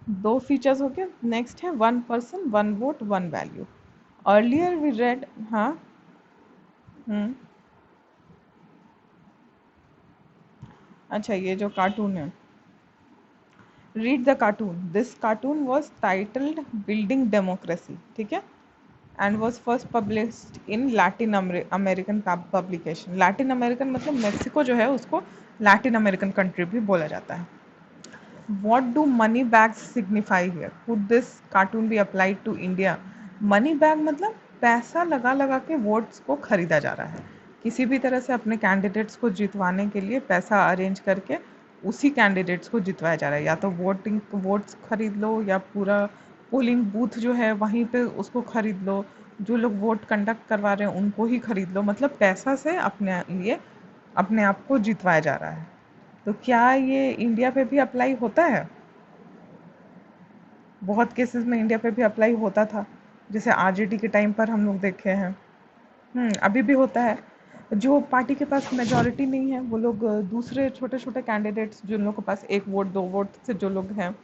दो फीचर्स हो गए। नेक्स्ट है one person one vote one value. Earlier we read, हाँ। हम्म। अच्छा, ये जो कार्टून है, read the cartoon. This cartoon was titled building democracy, ठीक है, and was first published in Latin American publication. Latin American मतलब Mexico जो है उसको लैटिन अमेरिकन कंट्री भी बोला जाता है। What do money bags signify here? Could this cartoon be applied to India? Money bag मतलब पैसा लगा लगा के वोट्स को खरीदा जा रहा है। किसी भी तरह से अपने कैंडिडेट्स को जितवाने के लिए पैसा अरेंज करके उसी कैंडिडेट्स को जितवाया जा रहा है। या तो वोट्स खरीद लो, या पूरा पोलिंग बूथ जो है वहीं पे उसको खरीद लो, जो लोग वोट कंडक्ट करवा रहे हैं उनको ही खरीद लो। मतलब पैसा से अपने लिए अपने आप को जितवाया जा रहा है। तो क्या ये इंडिया पे भी अप्लाई होता है? बहुत केसेस में इंडिया पे भी अप्लाई होता था, जैसे आरजेडी के टाइम पर हम लोग देखे हैं। अभी भी होता है। जो पार्टी के पास मेजॉरिटी नहीं है वो लोग दूसरे छोटे छोटे कैंडिडेट्स, जिन लोगों के पास एक वोट दो वोट से जो लोग हैं,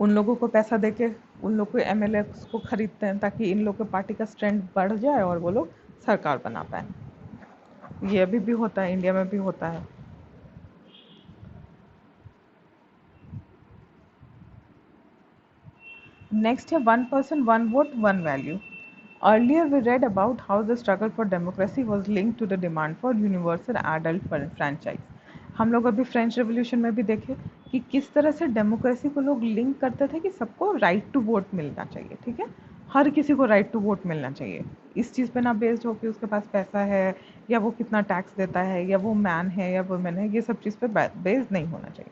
उन लोगों को पैसा देके उन लोग को एमएलए को खरीदते हैं, ताकि इन लोग के पार्टी का स्ट्रेंथ बढ़ जाए और वो लोग सरकार बना पाए। ये अभी भी होता है, इंडिया में भी होता है। नेक्स्ट है one person one vote one value. Earlier, we read about how the struggle for democracy was linked to the demand for universal adult franchise. हम लोग अभी फ्रेंच रेवोल्यूशन में भी देखे कि किस तरह से डेमोक्रेसी को लोग लिंक करते थे कि सबको राइट टू वोट मिलना चाहिए, ठीक है, हर किसी को राइट टू वोट मिलना चाहिए। इस चीज़ पे ना बेस्ड हो कि उसके पास पैसा है, या वो कितना टैक्स देता है, या वो मैन है या वुमेन है, ये सब चीज़ पे बेस्ड नहीं होना चाहिए।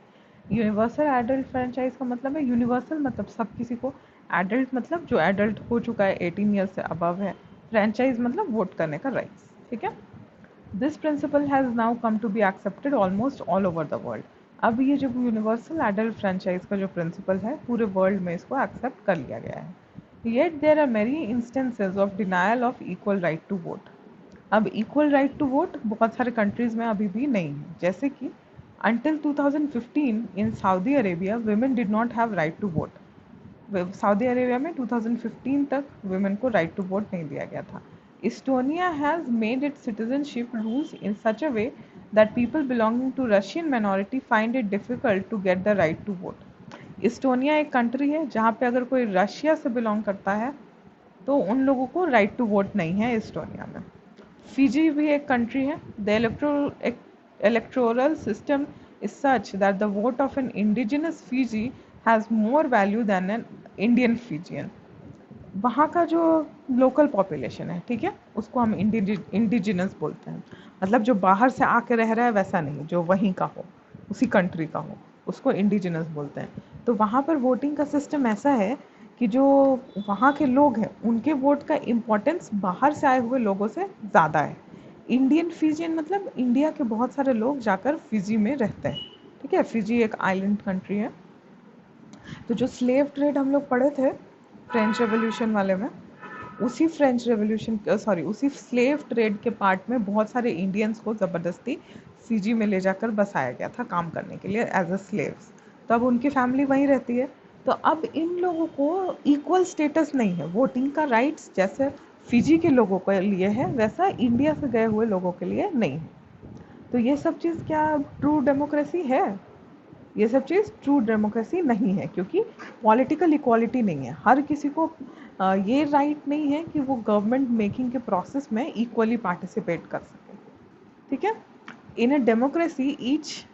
यूनिवर्सल एडल्ट फ्रेंचाइज का मतलब है, यूनिवर्सल मतलब सब किसी को, एडल्ट मतलब जो एडल्ट हो चुका है 18 ईयर्स से अबव है, फ्रेंचाइज मतलब वोट करने का राइट्स, ठीक है। This principle has now come to be accepted almost all over the world. अब ये जो यूनिवर्सल एडल्ट फ्रेंचाइज का जो प्रिंसिपल है पूरे वर्ल्ड में इसको एक्सेप्ट कर लिया गया है। Yet there are many instances of denial of equal right to vote. अब इक्वल राइट टू वोट बहुत सारे कंट्रीज में अभी भी नहीं है, जैसे कि until 2015 in Saudi Arabia women did not have right to vote। Saudi Arabia में 2015 तक वुमेन को राइट टू वोट नहीं दिया गया था। Estonia has made it citizenship rules in such a way that people belonging to Russian minority find it difficult to get the right to vote. Estonia एक country है जहाँ पे अगर कोई रशिया से बिलोंग करता है तो उन लोगों को राइट टू वोट नहीं है इस्टोनिया में। फिजी भी एक कंट्री है। The electoral system is such that the vote of an indigenous Fiji has more value than an Indian Fijian। वहाँ का जो लोकल पॉपुलेशन है, ठीक है, उसको हम इंडिजिनस बोलते हैं। मतलब जो बाहर से आके रह रहा है वैसा नहीं, जो वहीं का हो, उसी कंट्री का हो, उसको इंडिजिनस बोलते हैं। तो वहाँ पर वोटिंग का सिस्टम ऐसा है कि जो वहाँ के लोग हैं उनके वोट का इम्पोर्टेंस बाहर से आए हुए लोगों से ज़्यादा है। इंडियन फिजियन मतलब इंडिया के बहुत सारे लोग जाकर फिजी में रहते हैं, ठीक है। फिजी एक आइलैंड कंट्री है। तो जो स्लेव ट्रेड हम लोग पढ़े थे फ्रेंच रेवोल्यूशन वाले में, उसी फ्रेंच रेवोल्यूशन सॉरी उसी स्लेव ट्रेड के पार्ट में बहुत सारे इंडियंस को ज़बरदस्ती फिजी में ले जाकर बसाया गया था काम करने के लिए एज अ स्लेव्स। तो अब उनकी फैमिली वहीं रहती है। तो अब इन लोगों को इक्वल स्टेटस नहीं है, वोटिंग का राइट्स जैसे फिजी के लोगों के लिए है वैसा इंडिया से गए हुए लोगों के लिए नहीं है। तो ये सब चीज़ क्या ट्रू डेमोक्रेसी है? ये सब चीज़ ट्रू डेमोक्रेसी नहीं है, क्योंकि पॉलिटिकल इक्वालिटी नहीं है। हर किसी को ये राइट नहीं है कि वो गवर्नमेंट मेकिंग के प्रोसेस में इक्वली पार्टिसिपेट कर सके, ठीक है। In a democracy each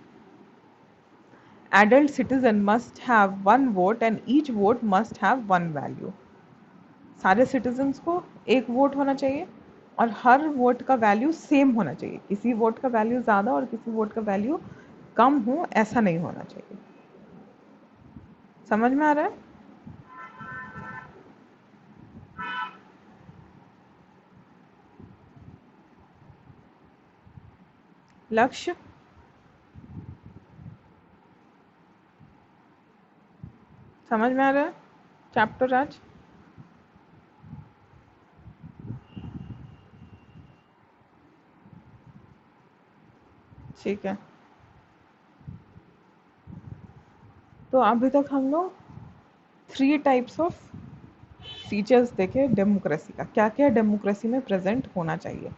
adult citizen must have one vote and each vote must have one value। सारे सिटीजन्स को एक वोट होना चाहिए और हर वोट का वैल्यू सेम होना चाहिए। किसी वोट का वैल्यू ज़्यादा और किसी वोट का वैल्यू कम हो, ऐसा नहीं होना चाहिए। समझ में आ रहा है? लक्ष्य समझ में आ रहा है चैप्टर आज? ठीक है। तो अभी तक हम लोग 3 टाइप्स ऑफ फीचर्स देखे डेमोक्रेसी का, क्या क्या डेमोक्रेसी में प्रेजेंट होना चाहिए।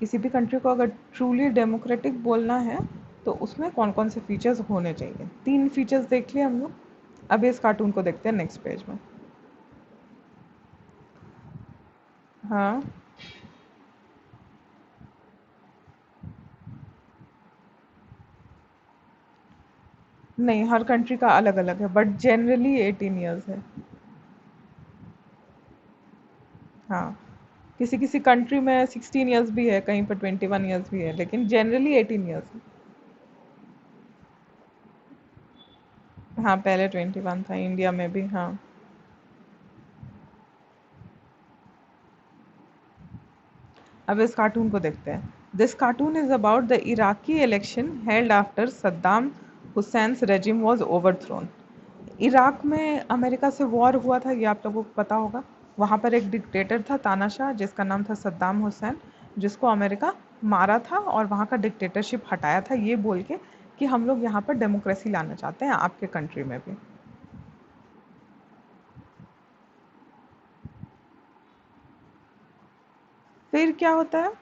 किसी भी कंट्री को अगर ट्रूली डेमोक्रेटिक बोलना है तो उसमें कौन कौन से फीचर्स होने चाहिए। 3 फीचर्स देख लिए हम लोग। अब इस कार्टून को देखते हैं नेक्स्ट पेज में। हाँ, नहीं, हर कंट्री का अलग अलग है बट जनरली 18 ईयर्स है। हाँ, किसी किसी कंट्री में 16 ईयर्स भी है, कहीं पर 21 ईयर्स भी है, लेकिन जनरली 18 ईयर्स है। हाँ, पहले 21 था इंडिया में भी। हाँ, अब इस कार्टून को देखते हैं। This cartoon is about the Iraqi election held after Saddam Hussain regime was overthrown. Iraq में अमेरिका से वॉर हुआ था, ये आप लोगों को पता होगा। वहाँ पर एक डिक्टेटर था तानाशाह, जिसका नाम था सद्दाम हुसैन, जिसको अमेरिका मारा था और वहाँ का डिक्टेटरशिप हटाया था, ये बोल के कि हम लोग यहाँ पर डेमोक्रेसी लाना चाहते हैं आपके कंट्री में भी। फिर क्या होता है?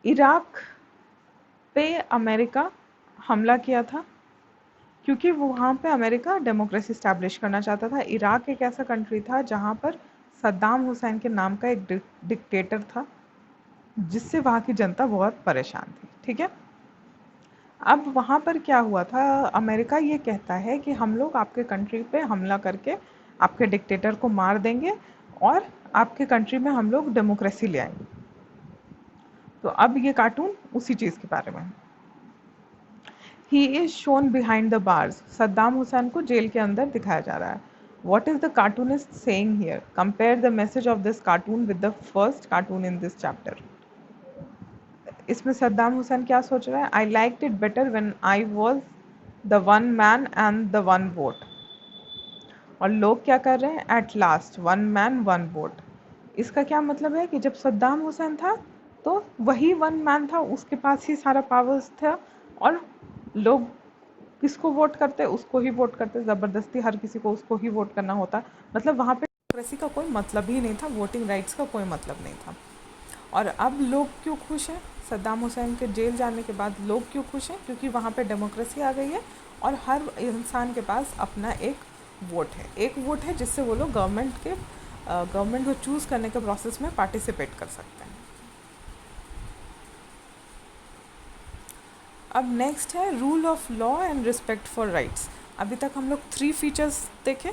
इराक पे अमेरिका हमला किया था क्योंकि वहाँ पे अमेरिका डेमोक्रेसी स्टैब्लिश करना चाहता था। इराक एक ऐसा कंट्री था जहाँ पर सद्दाम हुसैन के नाम का एक डिक्टेटर था, जिससे वहाँ की जनता बहुत परेशान थी। ठीक है, अब वहाँ पर क्या हुआ था, अमेरिका ये कहता है कि हम लोग आपके कंट्री पे हमला करके आपके डिक्टेटर को मार देंगे और आपके कंट्री में हम लोग डेमोक्रेसी ले आएंगे। तो अब ये कार्टून उसी चीज़ के बारे में है। He is shown behind the bars. Saddam Hussain को जेल के अंदर दिखाया जा रहा है। What is the cartoonist saying here? Compare the message of this cartoon with the first cartoon in this chapter. इसमें सद्दाम हुसैन क्या सोच रहा है? I like it better when I was the one man and the one vote. और लोग क्या कर रहे हैं? At last one man one vote. इसका क्या मतलब है कि जब सद्दाम हुसैन था तो वही वन मैन था, उसके पास ही सारा पावर्स था और लोग किसको वोट करते, उसको ही वोट करते, ज़बरदस्ती हर किसी को उसको ही वोट करना होता। मतलब वहाँ पे डेमोक्रेसी का कोई मतलब ही नहीं था, वोटिंग राइट्स का कोई मतलब नहीं था। और अब लोग क्यों खुश हैं? सद्दाम हुसैन के जेल जाने के बाद लोग क्यों खुश हैं? क्योंकि वहाँ पे डेमोक्रेसी आ गई है और हर इंसान के पास अपना एक वोट है, एक वोट है जिससे वो लोग गवर्नमेंट को चूज़ करने के प्रोसेस में पार्टिसिपेट कर सकते हैं। अब नेक्स्ट है rule of law and respect for rights. अभी तक हम लोग 3 फीचर्स देखे।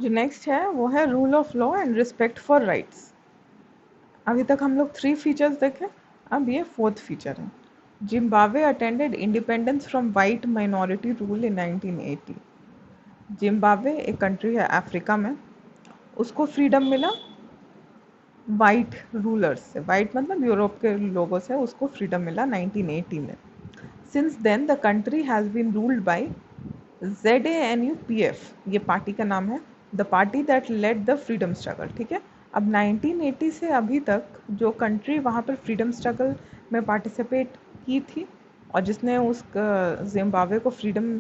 जो नेक्स्ट है वो है rule of law and respect for rights. अभी तक हम लोग 3 फीचर्स देखे, अब ये 4th फीचर है। Zimbabwe attended independence from white minority rule in 1980। Zimbabwe एक कंट्री है अफ्रीका में, उसको फ्रीडम मिला वाइट रूलर्स से। वाइट मतलब यूरोप के लोगों से उसको फ्रीडम मिला 1980 में। Since then the country has been ruled by ZANUPF, ये पार्टी का नाम है, the party that led the freedom struggle. ठीक है, अब 1980 से अभी तक जो कंट्री वहाँ पर फ्रीडम स्ट्रगल में पार्टिसिपेट की थी और जिसने उस जिम्बाब्वे को फ्रीडम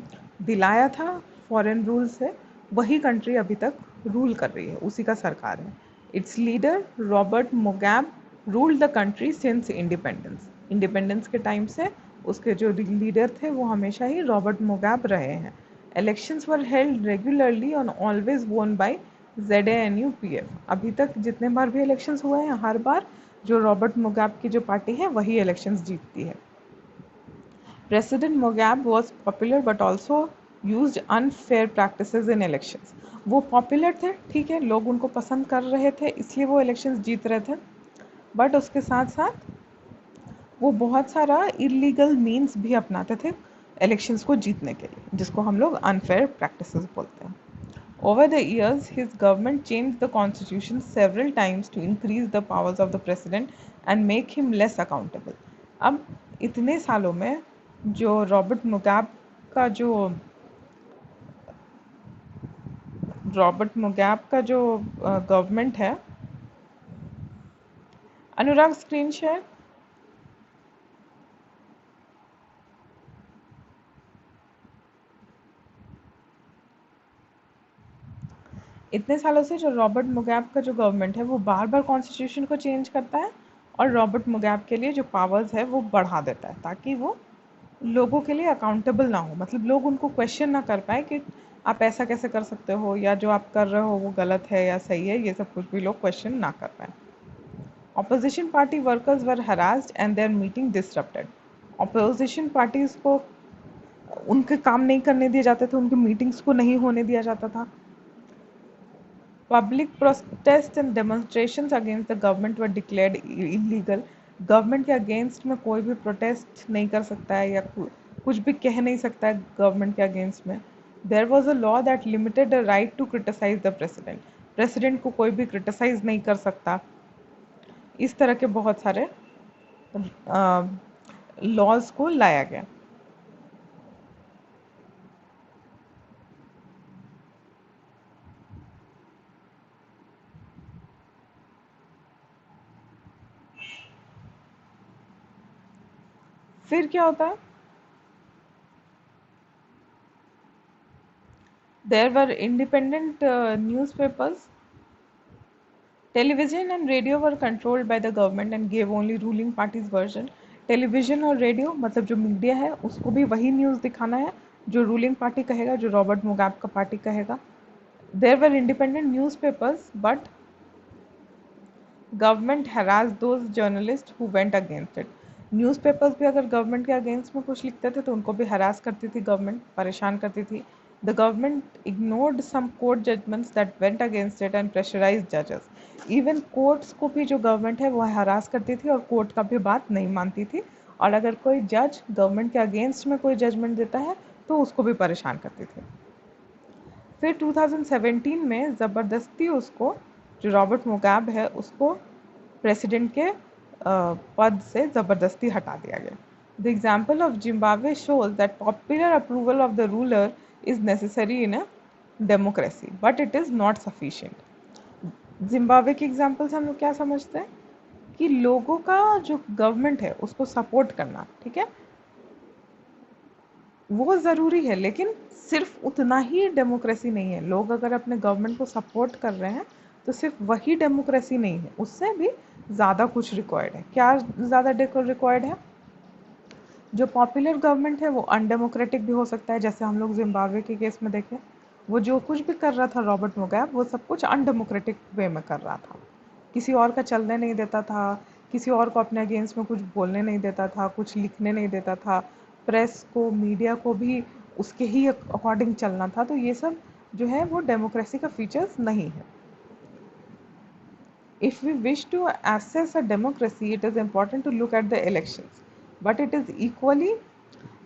दिलाया था फॉरेन रूल से, वही कंट्री अभी तक रूल कर रही है, उसी का सरकार है। Its leader Robert Mugabe ruled the country since independence. Independence के टाइम से उसके जो लीडर थे वो हमेशा ही रॉबर्ट मुगाब रहे हैं। इलेक्शंस वर हेल्ड रेगुलरली और ऑलवेज वोन बाय ZANUPF। अभी तक जितने बार भी इलेक्शंस हुए हैं, हर बार जो रॉबर्ट मुगाब की जो पार्टी है वही इलेक्शंस जीतती है। President Mugabe was popular but also use unfair practices in elections. वो पॉपुलर थे, ठीक है, लोग उनको पसंद कर रहे थे इसलिए वो इलेक्शंस जीत रहे थे, बट उसके साथ साथ वो बहुत सारा इलीगल मीन्स भी अपनाते थे इलेक्शंस को जीतने के लिए, जिसको हम लोग अनफेयर प्रैक्टिसेस बोलते हैं। Over the years, his government changed the constitution several times to increase the powers of the president and make him less accountable. अब इतने सालों में जो रॉबर्ट मुगैब का जो गवर्नमेंट है। अनुराग स्क्रीन शेयर। इतने सालों से जो रॉबर्ट मुगैब का जो गवर्नमेंट है वो बार बार कॉन्स्टिट्यूशन को चेंज करता है और रॉबर्ट मुगैब के लिए जो पावर्स है वो बढ़ा देता है ताकि वो लोगों के लिए अकाउंटेबल ना हो, मतलब लोग उनको क्वेश्चन ना कर पाए कि आप ऐसा कैसे कर सकते हो या जो आप कर रहे हो वो गलत है या सही है, ये सब कुछ भी लोग क्वेश्चन ना कर पाए। Opposition party workers were harassed and their meeting disrupted. Opposition parties को उनके काम नहीं करने दिए जाते थे, उनकी मीटिंग्स को नहीं होने दिया जाता था। Public protests and demonstrations against the government were declared illegal. Government के अगेंस्ट में कोई भी प्रोटेस्ट नहीं कर सकता है या कुछ भी कह नहीं सकता है गवर्नमेंट के अगेंस्ट में। There was a law that limited the right to criticise the president. President को कोई भी क्रिटिसाइज नहीं कर सकता। इस तरह के बहुत सारे लॉज को लाया गया। फिर क्या होता है? There were independent newspapers. Television and radio were controlled by the government and gave only ruling parties version. Television और रेडियो मतलब जो मीडिया है उसको भी वही न्यूज़ दिखाना है जो रूलिंग पार्टी कहेगा, जो रॉबर्ट मुगाब का पार्टी कहेगा। There were independent newspapers but government harass those journalist who went against it. Newspapers भी अगर गवर्नमेंट के अगेंस्ट में कुछ लिखते थे तो उनको भी हरास करती थी गवर्नमेंट, परेशान करती थी। The government ignored some court judgements that went against it and pressurise जजेस। इवन कोर्ट्स को भी जो गवर्नमेंट है वो हरास करती थी और कोर्ट का भी बात नहीं मानती थी। और अगर कोई जज गवर्नमेंट के अगेंस्ट में कोई जजमेंट देता है तो उसको भी परेशान करती थी। फिर 2017 में ज़बरदस्ती उसको, जो रॉबर्ट मुगाब है उसको प्रेसिडेंट के पद से ज़बरदस्ती हटा दिया गया। The example of Zimbabwe shows that popular approval of the ruler is necessary in a democracy but it is not sufficient. Zimbabwe के एग्जाम्पल से हम लोग क्या समझते हैं कि लोगों का जो गवर्नमेंट है उसको सपोर्ट करना, ठीक है, वो ज़रूरी है, लेकिन सिर्फ उतना ही डेमोक्रेसी नहीं है। लोग अगर अपने गवर्नमेंट को सपोर्ट कर रहे हैं तो सिर्फ वही डेमोक्रेसी नहीं है, उससे भी ज़्यादा कुछ रिक्वायर्ड है। क्या ज़्यादा रिक्वायर्ड है? जो पॉपुलर गवर्नमेंट है वो अनडेमोक्रेटिक भी हो सकता है, जैसे हम लोग जिम्बाब्वे के केस में देखें। वो जो कुछ भी कर रहा था रॉबर्ट मुगाब, वो सब कुछ अनडेमोक्रेटिक वे में कर रहा था, किसी और का चलने नहीं देता था, किसी और को अपने अगेंस्ट में कुछ बोलने नहीं देता था, कुछ लिखने नहीं देता था, प्रेस को, मीडिया को भी उसके ही अकॉर्डिंग चलना था। तो ये सब जो है वो डेमोक्रेसी का फीचर्स नहीं है। If we wish to assess a democracy, it is important to look at the elections, but it is equally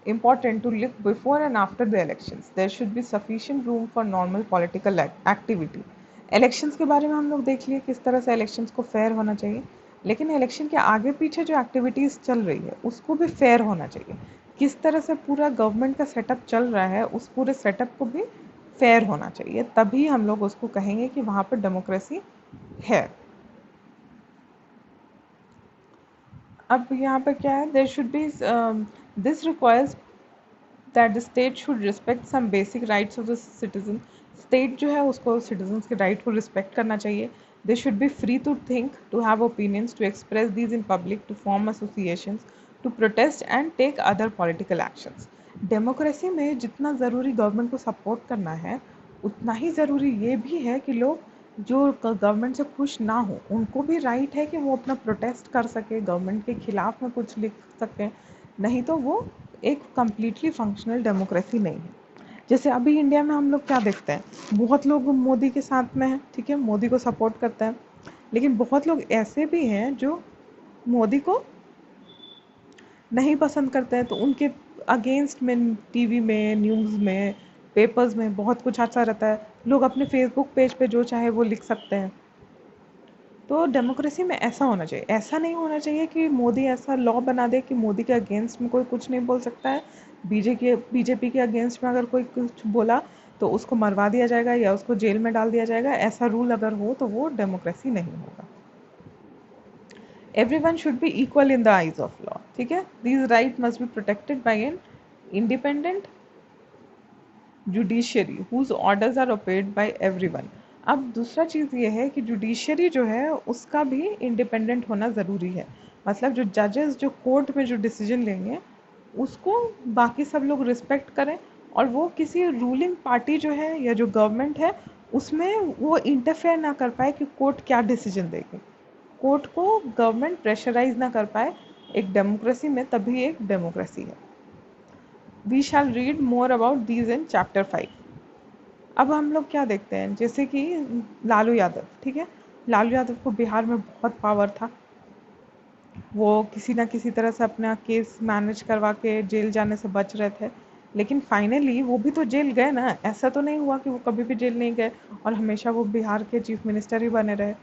important to look before and after the elections. There should be sufficient room for normal political activity. Elections के बारे में हम लोग देख लिए किस तरह से इलेक्शंस को फेयर होना चाहिए, लेकिन इलेक्शन के आगे पीछे जो एक्टिविटीज़ चल रही है उसको भी फेयर होना चाहिए। किस तरह से पूरा गवर्नमेंट का सेटअप चल रहा है उस पूरे सेटअप को भी फेयर होना चाहिए, तभी हम लोग उसको कहेंगे कि वहाँ पर डेमोक्रेसी है। अब यहाँ पर क्या है, there should be this requires that the state should respect some basic rights of the citizen. State जो है उसको सिटीजन्स के राइट को रिस्पेक्ट करना चाहिए। They should be free to think, to have opinions, to express these in public, to form associations, to protest and take other political actions. Democracy में जितना ज़रूरी गवर्नमेंट को सपोर्ट करना है उतना ही ज़रूरी ये भी है कि लोग जो गवर्नमेंट से खुश ना हो उनको भी राइट है कि वो अपना प्रोटेस्ट कर सके, गवर्नमेंट के खिलाफ में कुछ लिख सकें। नहीं तो वो एक कम्प्लीटली फंक्शनल डेमोक्रेसी नहीं है। जैसे अभी इंडिया में हम लोग क्या देखते हैं, बहुत लोग मोदी के साथ में हैं, ठीक है, मोदी को सपोर्ट करते हैं, लेकिन बहुत लोग ऐसे भी हैं जो मोदी को नहीं पसंद करते हैं, तो उनके अगेंस्ट में टीवी में, न्यूज़ में, पेपर्स में बहुत कुछ आता रहता है। लोग अपने फेसबुक पेज पे जो चाहे वो लिख सकते हैं। तो डेमोक्रेसी में ऐसा होना चाहिए, ऐसा नहीं होना चाहिए कि मोदी ऐसा लॉ बना दे कि मोदी के अगेंस्ट में कोई कुछ नहीं बोल सकता है, बीजेपी के अगेंस्ट में अगर कोई कुछ बोला तो उसको मरवा दिया जाएगा या उसको जेल में डाल दिया जाएगा। ऐसा रूल अगर हो तो वो डेमोक्रेसी नहीं होगा। Everyone should be equal in the eyes of law, ठीक है। These right must be protected by an independent judiciary whose orders are obeyed by everyone. अब दूसरा चीज़ ये है कि जुडिशियरी जो है उसका भी इंडिपेंडेंट होना ज़रूरी है। मतलब जो जजेस जो कोर्ट में जो डिसीजन लेंगे उसको बाकी सब लोग रिस्पेक्ट करें, और वो किसी रूलिंग पार्टी जो है या जो गवर्नमेंट है उसमें वो इंटरफेयर ना कर पाए कि कोर्ट क्या डिसीजन देगी। कोर्ट को गवर्नमेंट प्रेशराइज ना कर पाए। एक डेमोक्रेसी में तभी एक डेमोक्रेसी है। We shall read more about these in chapter 5। अब हम लोग क्या देखते हैं, जैसे कि लालू यादव, ठीक है। लालू यादव को बिहार में बहुत पावर था, वो किसी ना किसी तरह से अपना केस मैनेज करवा के जेल जाने से बच रहे थे, लेकिन फाइनली वो भी तो जेल गए ना। ऐसा तो नहीं हुआ कि वो कभी भी जेल नहीं गए और हमेशा वो बिहार के चीफ मिनिस्टर ही बने रहे।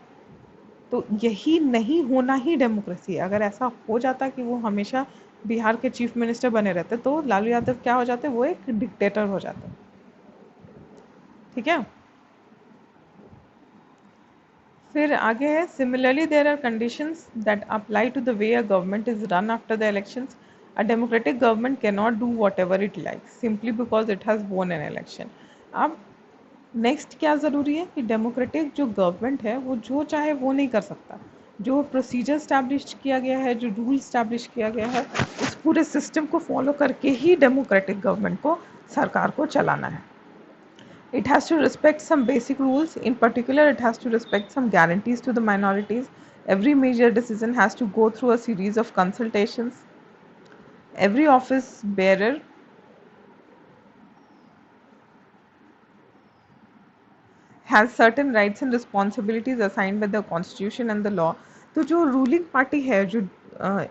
तो यही नहीं होना ही डेमोक्रेसी है। अगर ऐसा हो जाता कि वो हमेशा बिहार के चीफ मिनिस्टर बने रहते तो लालू यादव क्या हो जाते, वो एक डिक्टेटर हो जाते, ठीक है। फिर आगे है, similarly there are conditions that apply to the way a government is run after the elections. A democratic government can not do what ever it likes simply because it has won an election. अब next क्या ज़रूरी है कि democratic जो government है वो जो चाहे वो नहीं कर सकता। जो प्रोसीजर स्टैब्लिश किया गया है, जो रूल स्टैब्लिश किया गया है, उस पूरे सिस्टम को फॉलो करके ही डेमोक्रेटिक गवर्नमेंट को, सरकार को चलाना है। It has to respect some basic rules. In particular, it has to respect some guarantees to the minorities. Every major decision has to go through a series of consultations. Every office bearer has certain rights and responsibilities assigned by the constitution and the law. तो जो ruling party है, जो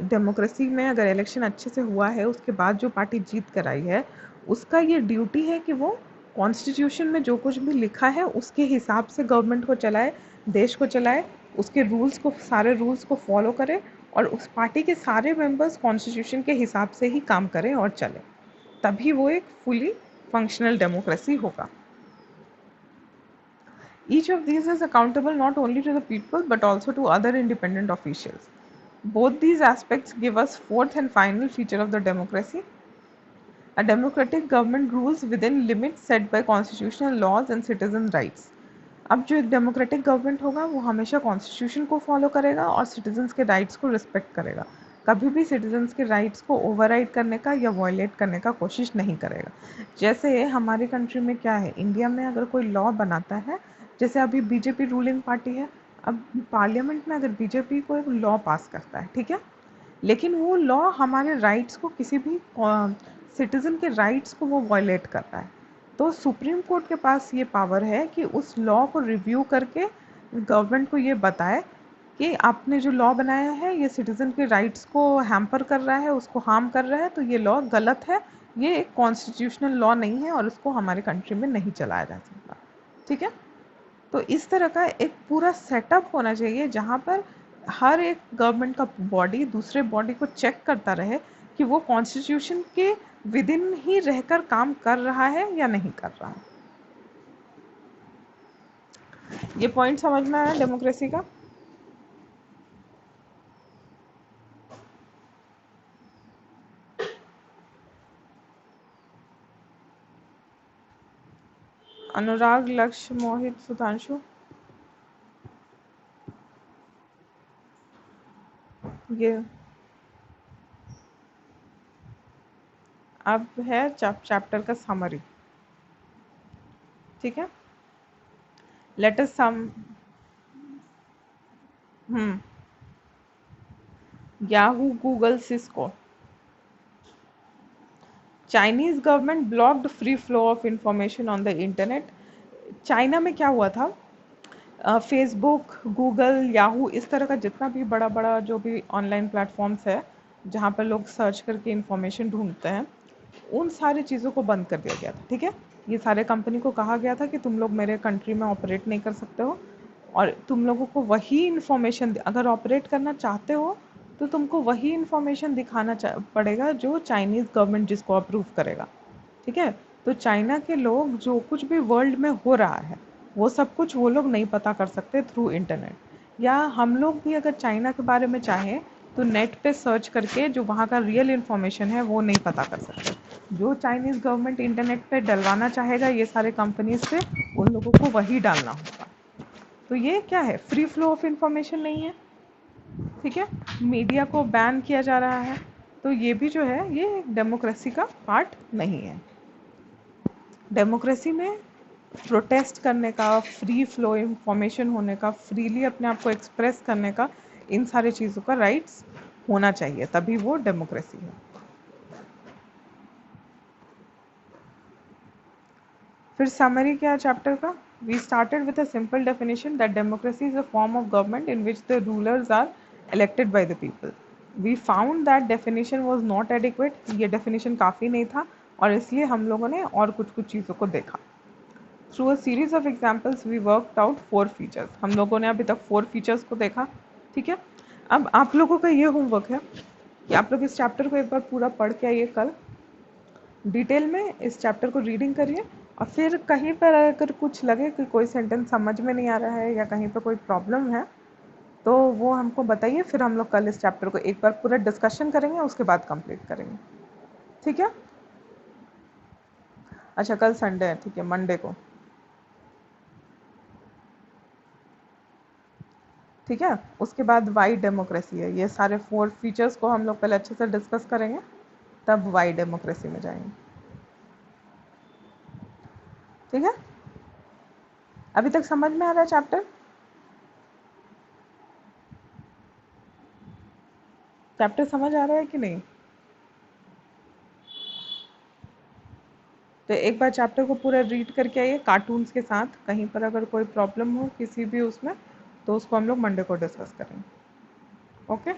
democracy में अगर election अच्छे से हुआ है उसके बाद जो पार्टी जीत कर आई है, उसका ये ड्यूटी है कि वो कॉन्स्टिट्यूशन में जो कुछ भी लिखा है उसके हिसाब से गवर्नमेंट को चलाए, देश को चलाए, उसके रूल्स को, सारे रूल्स को फॉलो करे, और उस पार्टी के सारे मेंबर्स कॉन्स्टिट्यूशन के हिसाब से ही काम करें और चले, तभी वो एक फुली फंक्शनल डेमोक्रेसी होगा। Each of these is accountable not only to the people but also to other independent officials. Both these aspects give us fourth and final feature of the democracy. A democratic government rules within limits set by constitutional laws and citizen rights. अब जो एक democratic government होगा वो हमेशा constitution को follow करेगा और citizens के राइट्स को रिस्पेक्ट करेगा। कभी भी सिटीजन्स के राइट्स को ओवरराइड करने का या वायलेट करने का कोशिश नहीं करेगा। जैसे हमारी कंट्री में क्या है, इंडिया में अगर कोई लॉ बनाता है, जैसे अभी बीजेपी रूलिंग पार्टी है, अब पार्लियामेंट में अगर बीजेपी कोई लॉ पास करता है, ठीक है, लेकिन वो लॉ हमारे राइट्स को, किसी भी सिटीज़न के राइट्स को वो वायलेट कर रहा है, तो सुप्रीम कोर्ट के पास ये पावर है कि उस लॉ को रिव्यू करके गवर्नमेंट को ये बताए कि आपने जो लॉ बनाया है ये सिटीज़न के राइट्स को हैम्पर कर रहा है, उसको हार्म कर रहा है, तो ये लॉ गलत है, ये एक कॉन्स्टिट्यूशनल लॉ नहीं है और इसको हमारे कंट्री में नहीं चलाया जा सकता, ठीक है। तो इस तरह का एक पूरा सेटअप होना चाहिए जहाँ पर हर एक गवर्नमेंट का बॉडी दूसरे बॉडी को चेक करता रहे कि वो कॉन्स्टिट्यूशन के विद इन ही रहकर काम कर रहा है या नहीं कर रहा है। ये पॉइंट समझना है डेमोक्रेसी का। अनुराग, लक्ष्य, मोहित, सुधांशु, ये अब है चैप्टर का समरी, ठीक है। Let us sum Yahoo, Google, Cisco. Chinese government blocked free flow of information on the internet. China में क्या हुआ था, फेसबुक, गूगल, याहू, इस तरह का जितना भी बड़ा बड़ा जो भी ऑनलाइन प्लेटफॉर्म्स है जहाँ पर लोग सर्च करके इंफॉर्मेशन ढूंढते हैं, उन सारी चीज़ों को बंद कर दिया गया था, ठीक है। ये सारे कंपनी को कहा गया था कि तुम लोग मेरे कंट्री में ऑपरेट नहीं कर सकते हो, और तुम लोगों को वही इन्फॉर्मेशन, अगर ऑपरेट करना चाहते हो तो तुमको वही इन्फॉर्मेशन दिखाना पड़ेगा जो चाइनीज़ गवर्नमेंट जिसको अप्रूव करेगा, ठीक है। तो चाइना के लोग जो कुछ भी वर्ल्ड में हो रहा है वो सब कुछ वो लोग नहीं पता कर सकते थ्रू इंटरनेट, या हम लोग भी अगर चाइना के बारे में चाहें तो नेट पे सर्च करके जो वहाँ का रियल इन्फॉर्मेशन है वो नहीं पता कर सकते। जो चाइनीज़ गवर्नमेंट इंटरनेट पे डलवाना चाहेगा ये सारे कंपनीज से, उन लोगों को वही डालना होगा। तो ये क्या है, फ्री फ्लो ऑफ इंफॉर्मेशन नहीं है, ठीक है। मीडिया को बैन किया जा रहा है, तो ये भी जो है ये डेमोक्रेसी का पार्ट नहीं है। डेमोक्रेसी में प्रोटेस्ट करने का, फ्री फ्लो इंफॉर्मेशन होने का, फ्रीली अपने आप को एक्सप्रेस करने का, इन सारी चीज़ों का राइट्स होना चाहिए, तभी वो डेमोक्रेसी है। फिर समरी क्या है चैप्टर का? We started with a simple definition that democracy is a form of government in which the rulers are elected by the people. We found that definition was not adequate, ये definition काफ़ी नहीं था और इसलिए हम लोगों ने और कुछ कुछ चीज़ों को देखा। Through a series of examples we worked out 4 features. हम लोगों ने अभी तक 4 फीचर्स को देखा, ठीक है। अब आप लोगों का ये होमवर्क है कि आप लोग इस चैप्टर को एक बार पूरा पढ़ के आइए, कल डिटेल में इस चैप्टर को रीडिंग करिए, और फिर कहीं पर अगर कुछ लगे कि कोई सेंटेंस समझ में नहीं आ रहा है या कहीं पर कोई प्रॉब्लम है तो वो हमको बताइए, फिर हम लोग कल इस चैप्टर को एक बार पूरा डिस्कशन करेंगे, उसके बाद कंप्लीट करेंगे, ठीक है। अच्छा कल संडे है, ठीक है, मंडे को, ठीक है। उसके बाद वाई डेमोक्रेसी है, ये सारे 4 फीचर्स को हम लोग पहले अच्छे से डिस्कस करेंगे, तब वाई डेमोक्रेसी में जाएंगे, ठीक है। अभी तक समझ में आ रहा है चैप्टर? चैप्टर समझ आ रहा है कि नहीं? तो एक बार चैप्टर को पूरा रीड करके आइए कार्टून्स के साथ, कहीं पर अगर कोई प्रॉब्लम हो किसी भी उसमें तो उसको हम लोग मंडे को डिस्कस करेंगे, ओके।